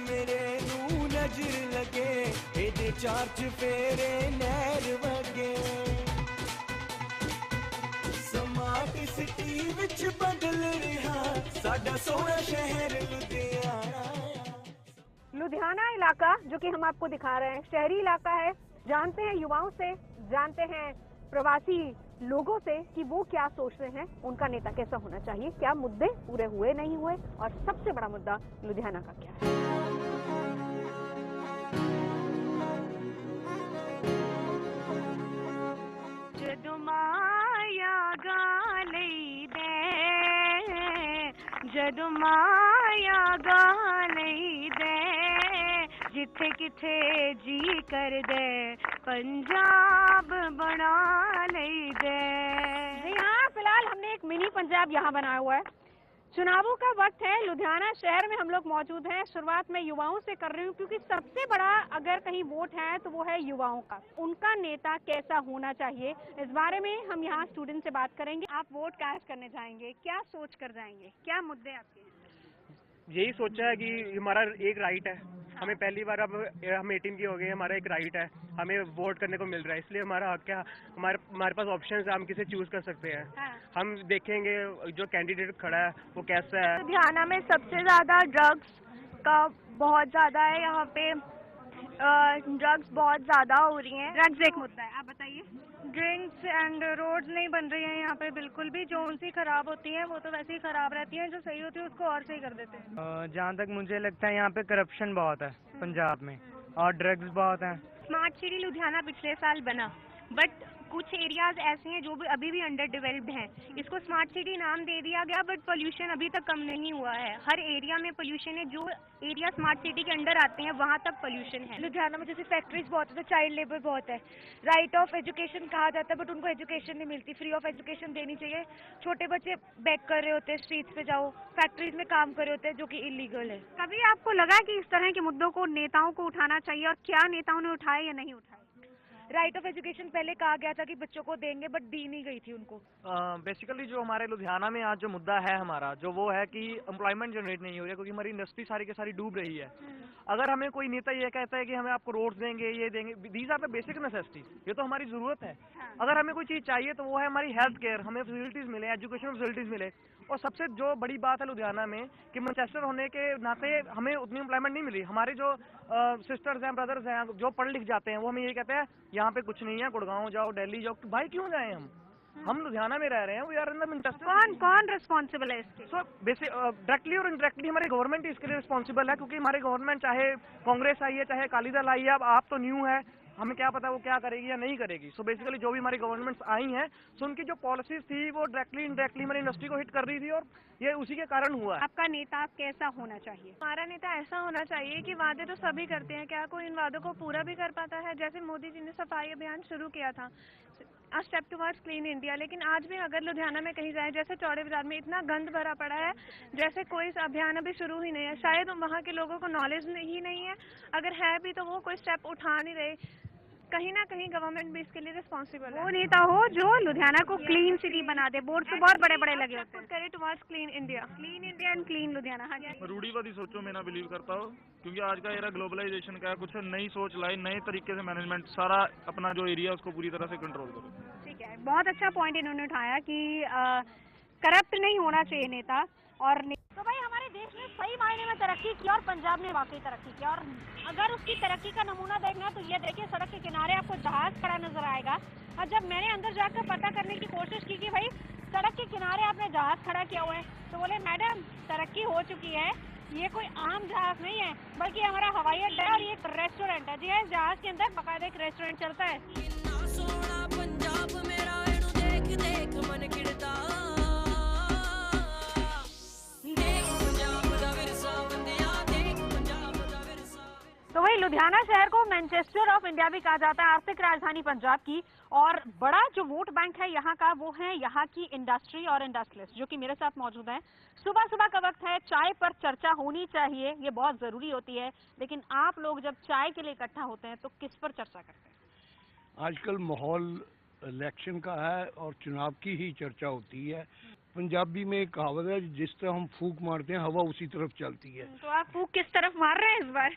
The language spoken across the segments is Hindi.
मेरे नू नजर लगे एदे चार चफेरे नहर वगे स्मार्ट सिटी विच बदल रहा साडा सोहना शहर लुधियाना। लुधियाना इलाका जो कि हम आपको दिखा रहे हैं शहरी इलाका है। जानते हैं युवाओं से, जानते हैं प्रवासी लोगों से कि वो क्या सोच रहे हैं, उनका नेता कैसा होना चाहिए, क्या मुद्दे पूरे हुए नहीं हुए और सबसे बड़ा मुद्दा लुधियाना का क्या है। जदों माया गाली दे, जदों माया गाली दे, जिथे किथे जी कर दे पंजाब बना ले दे। जी हाँ, फिलहाल हमने एक मिनी पंजाब यहाँ बनाया हुआ है। चुनावों का वक्त है, लुधियाना शहर में हम लोग मौजूद हैं। शुरुआत में युवाओं से कर रही हूँ क्योंकि सबसे बड़ा अगर कहीं वोट है तो वो है युवाओं का। उनका नेता कैसा होना चाहिए, इस बारे में हम यहाँ स्टूडेंट से बात करेंगे। आप वोट कास्ट करने जाएंगे, क्या सोच कर जाएंगे, क्या मुद्दे आपके हैं? यही सोचा है कि हमारा एक राइट है, हमें पहली बार अब हम 18 के हो गए, हमारा एक राइट है, हमें वोट करने को मिल रहा है, इसलिए हमारा हक है, हमारे पास ऑप्शंस है, हम किसे चूज कर सकते हैं। हाँ। हम देखेंगे जो कैंडिडेट खड़ा है वो कैसा है। लुधियाना में सबसे ज्यादा ड्रग्स का बहुत ज्यादा है, यहाँ पे ड्रग्स बहुत ज्यादा हो रही हैं। ड्रग्स एक मुद्दा है, आप बताइए। ड्रिंक्स एंड रोड्स नहीं बन रही हैं यहाँ पे बिल्कुल भी। जो उनसी खराब होती हैं वो तो वैसे ही खराब रहती हैं, जो सही होती है उसको और सही कर देते हैं। जहाँ तक मुझे लगता है यहाँ पे करप्शन बहुत है पंजाब में और ड्रग्स बहुत हैं। स्मार्ट सिटी लुधियाना पिछले साल बना, बट कुछ एरियाज ऐसे हैं जो भी अभी भी अंडर डेवलप्ड हैं। इसको स्मार्ट सिटी नाम दे दिया गया बट पोल्यूशन अभी तक कम नहीं हुआ है। हर एरिया में पोल्यूशन है, जो एरिया स्मार्ट सिटी के अंडर आते हैं वहाँ तक पोल्यूशन है। लुधियाना में जैसे फैक्ट्रीज बहुत है, चाइल्ड लेबर बहुत है, राइट ऑफ एजुकेशन कहा जाता है बट उनको एजुकेशन नहीं मिलती। फ्री ऑफ एजुकेशन देनी चाहिए। छोटे बच्चे बैक कर रहे होते हैं, स्ट्रीट्स पे जाओ, फैक्ट्रीज में काम कर रहे होते हैं जो कि इलीगल है। कभी आपको लगा कि इस तरह के मुद्दों को नेताओं को उठाना चाहिए और क्या नेताओं ने उठाए या नहीं उठाए? राइट ऑफ एजुकेशन पहले कहा गया था कि बच्चों को देंगे बट दी नहीं गई थी उनको। बेसिकली जो हमारे लुधियाना में आज जो मुद्दा है हमारा, जो वो है कि एम्प्लॉयमेंट जनरेट नहीं हो रही है क्योंकि हमारी इंडस्ट्री सारी की सारी डूब रही है। अगर हमें कोई नेता ये कहता है कि हमें आपको रोड्स देंगे, ये देंगे, these are the basic necessities, ये तो हमारी जरूरत है। अगर हमें कोई चीज चाहिए तो वो है हमारी हेल्थ केयर, हमें फैसिलिटीज मिले, एजुकेशन फैसिलिटीज मिले। और सबसे जो बड़ी बात है लुधियाना में कि मैनचेस्टर होने के नाते हमें उतनी एम्प्लॉयमेंट नहीं मिली। हमारे जो सिस्टर्स हैं, ब्रदर्स हैं, जो पढ़ लिख जाते हैं वो हमें ये कहते हैं यहाँ पे कुछ नहीं है, गुड़गांव जाओ, दिल्ली जाओ। भाई क्यों जाए हम लुधियाना में रह रहे हैं, we are in the Manchester. कौन रिस्पॉन्सिबल है इसके? सो बेसिक डायरेक्टली और इनडायरेक्टली हमारी गवर्नमेंट इसके लिए रिस्पॉन्सिबल है क्योंकि हमारी गवर्नमेंट चाहे कांग्रेस आई है चाहे अकाली दल आई है, अब आप तो न्यू है, हमें क्या पता वो क्या करेगी या नहीं करेगी। सो बेसिकली जो भी हमारी गवर्नमेंट्स आई हैं, सो उनकी जो पॉलिसीज थी वो डायरेक्टली इनडायरेक्टली हमारी इंडस्ट्री को हिट कर रही थी और ये उसी के कारण हुआ है। आपका नेता कैसा होना चाहिए? हमारा नेता ऐसा होना चाहिए कि वादे तो सभी करते हैं, क्या कोई इन वादों को पूरा भी कर पाता है? जैसे मोदी जी ने सफाई अभियान शुरू किया था, a step towards clean India, लेकिन आज भी अगर लुधियाना में कहीं जाए, जैसे चौड़े बाजार में इतना गंद भरा पड़ा है जैसे कोई अभियान अभी शुरू ही नहीं है। शायद वहाँ के लोगों को नॉलेज ही नहीं है, अगर है भी तो वो कोई स्टेप उठा नहीं रहे। कहीं ना कहीं गवर्नमेंट भी इसके लिए रिस्पॉन्सिबल है। वो नेता हो जो लुधियाना को क्लीन सिटी बना दे। बोर्ड तो बहुत बड़े बड़े लगे होते हैं। करे towards clean India and clean Ludhiana. हाँ जी। रूढ़ीवादी सोचों में ना बिलीव करता हो क्योंकि आज का एरा ग्लोबलाइजेशन का है, कुछ नई सोच लाए, नए तरीके से मैनेजमेंट, सारा अपना जो एरिया उसको पूरी तरह से कंट्रोल करो। ठीक है, बहुत अच्छा पॉइंट इन्होंने उठाया कि करप्ट नहीं होना चाहिए नेता। और तो भाई हमारे देश ने सही मायने में तरक्की की और पंजाब ने वाकई तरक्की की। और अगर उसकी तरक्की का नमूना देखना तो ये देखिए, सड़क के किनारे आपको जहाज खड़ा नजर आएगा। और जब मैंने अंदर जाकर पता करने की कोशिश की कि भाई सड़क के किनारे आपने जहाज खड़ा किया हुआ है, तो बोले मैडम तरक्की हो चुकी है, ये कोई आम जहाज नहीं है बल्कि हमारा हवाई अड्डा है और ये एक रेस्टोरेंट है। जी है, जहाज के अंदर बकायदा एक रेस्टोरेंट चलता है। तो वही लुधियाना शहर को मैनचेस्टर ऑफ इंडिया भी कहा जाता है, आर्थिक राजधानी पंजाब की। और बड़ा जो वोट बैंक है यहाँ का, वो है यहाँ की इंडस्ट्री और इंडस्ट्रियलिस्ट जो कि मेरे साथ मौजूद हैं। सुबह सुबह का वक्त है, चाय पर चर्चा होनी चाहिए, ये बहुत जरूरी होती है। लेकिन आप लोग जब चाय के लिए इकट्ठा होते हैं तो किस पर चर्चा करते हैं? आजकल माहौल इलेक्शन का है और चुनाव की ही चर्चा होती है। पंजाबी में एक कहावत है, जिस तरह हम फूंक मारते हैं हवा उसी तरफ चलती है। तो आप फूक किस तरफ मार रहे हैं इस बार?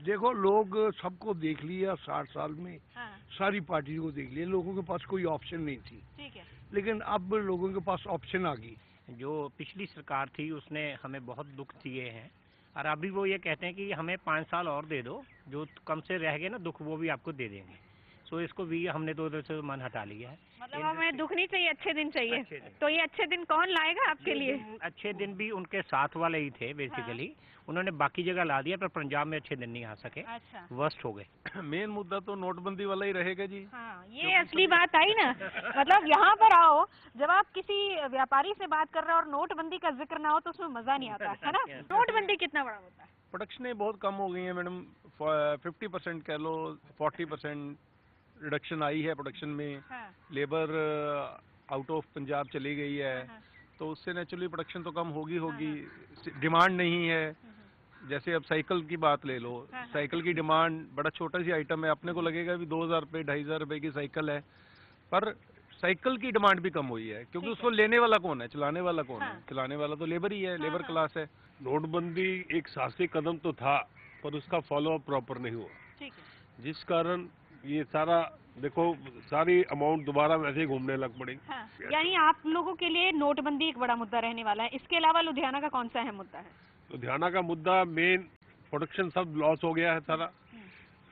देखो, लोग सबको देख लिया 60 साल में, हाँ, सारी पार्टी को देख लिया, लोगों के पास कोई ऑप्शन नहीं थी, ठीक है। लेकिन अब लोगों के पास ऑप्शन आ गई। जो पिछली सरकार थी उसने हमें बहुत दुख दिए हैं, और अभी वो ये कहते हैं कि हमें 5 साल और दे दो, जो कम से रह गए ना दुख वो भी आपको दे देंगे। सो इसको भी हमने तो उधर से मन हटा लिया है। मतलब हमें दुख नहीं चाहिए, अच्छे दिन चाहिए। अच्छे दिन। तो ये अच्छे दिन कौन लाएगा आपके लिए? अच्छे दिन भी उनके साथ वाले ही थे बेसिकली। उन्होंने बाकी जगह ला दिया, पर पंजाब में अच्छे दिन नहीं आ सके, अच्छा, वर्स्ट हो गए। मेन मुद्दा तो नोटबंदी वाला ही रहेगा जी। हाँ, ये असली बात आई ना। मतलब यहाँ पर आओ, जब आप किसी व्यापारी से बात कर रहे हो और नोटबंदी का जिक्र ना हो तो उसमें मजा नहीं आता है ना। नोटबंदी कितना बड़ा मुद्दा है? प्रोडक्शनें बहुत कम हो गई हैं मैडम, 50% कह लो, 40% रिडक्शन आई है प्रोडक्शन में। हाँ, लेबर आउट ऑफ पंजाब चली गई है, हाँ, तो उससे नेचुरली प्रोडक्शन तो कम होगी। डिमांड नहीं है। जैसे अब साइकिल की बात ले लो, साइकिल की डिमांड बड़ा छोटा सी आइटम है, अपने को लगेगा भी 2000 रुपये 2500 रुपये की साइकिल है, पर साइकिल की डिमांड भी कम हुई है, क्योंकि उसको लेने वाला कौन है, चलाने वाला कौन है? चलाने वाला तो लेबर ही है, लेबर क्लास है। नोटबंदी एक साहसिक कदम तो था, पर उसका फॉलो अप प्रॉपर नहीं हुआ, ठीक है। जिस कारण ये सारा देखो सारी अमाउंट दोबारा वैसे ही घूमने लग पड़ी। हाँ, यानी आप लोगों के लिए नोटबंदी एक बड़ा मुद्दा रहने वाला है। इसके अलावा लुधियाना का कौन सा अहम मुद्दा है? लुधियाना का मुद्दा मेन प्रोडक्शन सब लॉस हो गया है सारा,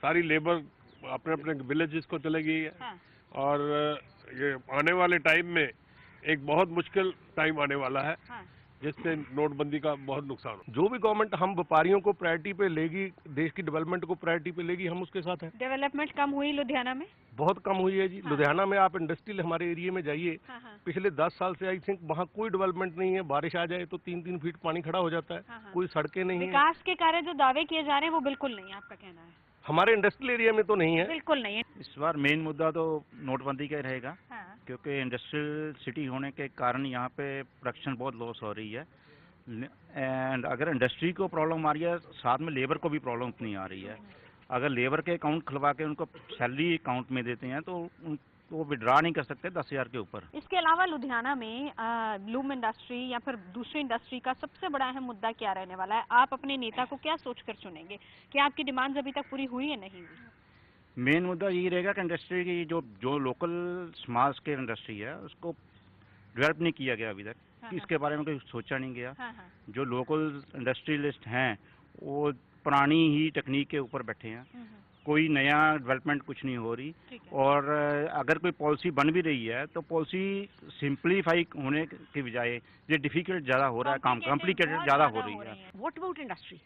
सारी लेबर अपने अपने विलेजेस को चले गई है। हाँ, और ये आने वाले टाइम में एक बहुत मुश्किल टाइम आने वाला है, हाँ, जिससे नोटबंदी का बहुत नुकसान हो। जो भी गवर्नमेंट हम व्यापारियों को प्रायोरिटी पे लेगी, देश की डेवलपमेंट को प्रायोरिटी पे लेगी, हम उसके साथ हैं। डेवलपमेंट कम हुई लुधियाना में? बहुत कम हुई है जी। हाँ। लुधियाना में आप इंडस्ट्रियल हमारे एरिया में जाइए, हाँ, हाँ, पिछले 10 साल से आई थिंक वहाँ कोई डेवलपमेंट नहीं है। बारिश आ जाए तो 3-3 फीट पानी खड़ा हो जाता है, हाँ, हाँ। कोई सड़कें नहीं है। विकास के कार्य जो दावे किए जा रहे हैं वो बिल्कुल नहीं है, आपका कहना है? हमारे इंडस्ट्रियल एरिया में तो नहीं है, बिल्कुल नहीं है। इस बार मेन मुद्दा तो नोटबंदी का ही रहेगा, हाँ, क्योंकि इंडस्ट्रियल सिटी होने के कारण यहाँ पे प्रोडक्शन बहुत लॉस हो रही है। एंड अगर इंडस्ट्री को प्रॉब्लम आ रही है, साथ में लेबर को भी प्रॉब्लम उतनी आ रही है। अगर लेबर के अकाउंट खुलवा के उनको सैलरी अकाउंट में देते हैं तो वो विड्रा नहीं कर सकते 10,000 के ऊपर। इसके अलावा लुधियाना में लूम इंडस्ट्री या फिर दूसरी इंडस्ट्री का सबसे बड़ा अहम मुद्दा क्या रहने वाला है? आप अपने नेता को क्या सोचकर चुनेंगे कि आपकी डिमांड्स अभी तक पूरी हुई है नहीं हुई? मेन मुद्दा यही रहेगा कि इंडस्ट्री की जो लोकल स्मॉल स्केल इंडस्ट्री है उसको डेवलप नहीं किया गया अभी तक। हाँ, इसके बारे में कोई सोचा नहीं गया। हाँ, हाँ, जो लोकल इंडस्ट्रियलिस्ट हैं वो पुरानी ही टेक्निक के ऊपर बैठे हैं, कोई नया डेवलपमेंट कुछ नहीं हो रही। ठीक है। और अगर कोई पॉलिसी बन भी रही है तो पॉलिसी सिंप्लीफाई होने के बजाय ये डिफिकल्ट ज़्यादा हो रहा है, काम कॉम्प्लिकेटेड ज़्यादा हो रही है। What about industry?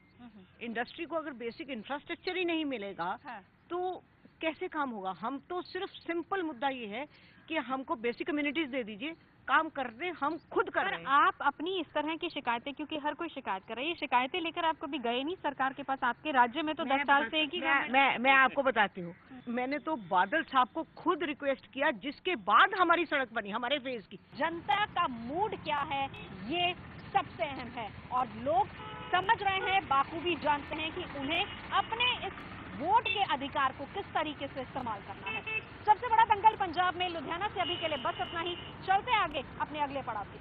इंडस्ट्री को अगर बेसिक इंफ्रास्ट्रक्चर ही नहीं मिलेगा हाँ, तो कैसे काम होगा? हम तो सिर्फ सिंपल मुद्दा ये है कि हमको बेसिक कम्युनिटीज दे दीजिए, काम कर रहे हम खुद कर रहे हैं। आप अपनी इस तरह की शिकायतें, क्योंकि हर कोई शिकायत कर रहा है, ये शिकायतें लेकर आप कभी गए नहीं सरकार के पास? आपके राज्य में तो 10 साल से एक ही मैं आपको बताती हूँ, मैंने तो बादल साहब को खुद रिक्वेस्ट किया, जिसके बाद हमारी सड़क बनी, हमारे फेज की। जनता का मूड क्या है ये सबसे अहम है, और लोग समझ रहे हैं, बाखूबी जानते हैं कि उन्हें अपने इस वोट के अधिकार को किस तरीके से इस्तेमाल करना है। सबसे बड़ा दंगल पंजाब में, लुधियाना से अभी के लिए बस इतना ही। चलते आगे अपने अगले पड़ाव की।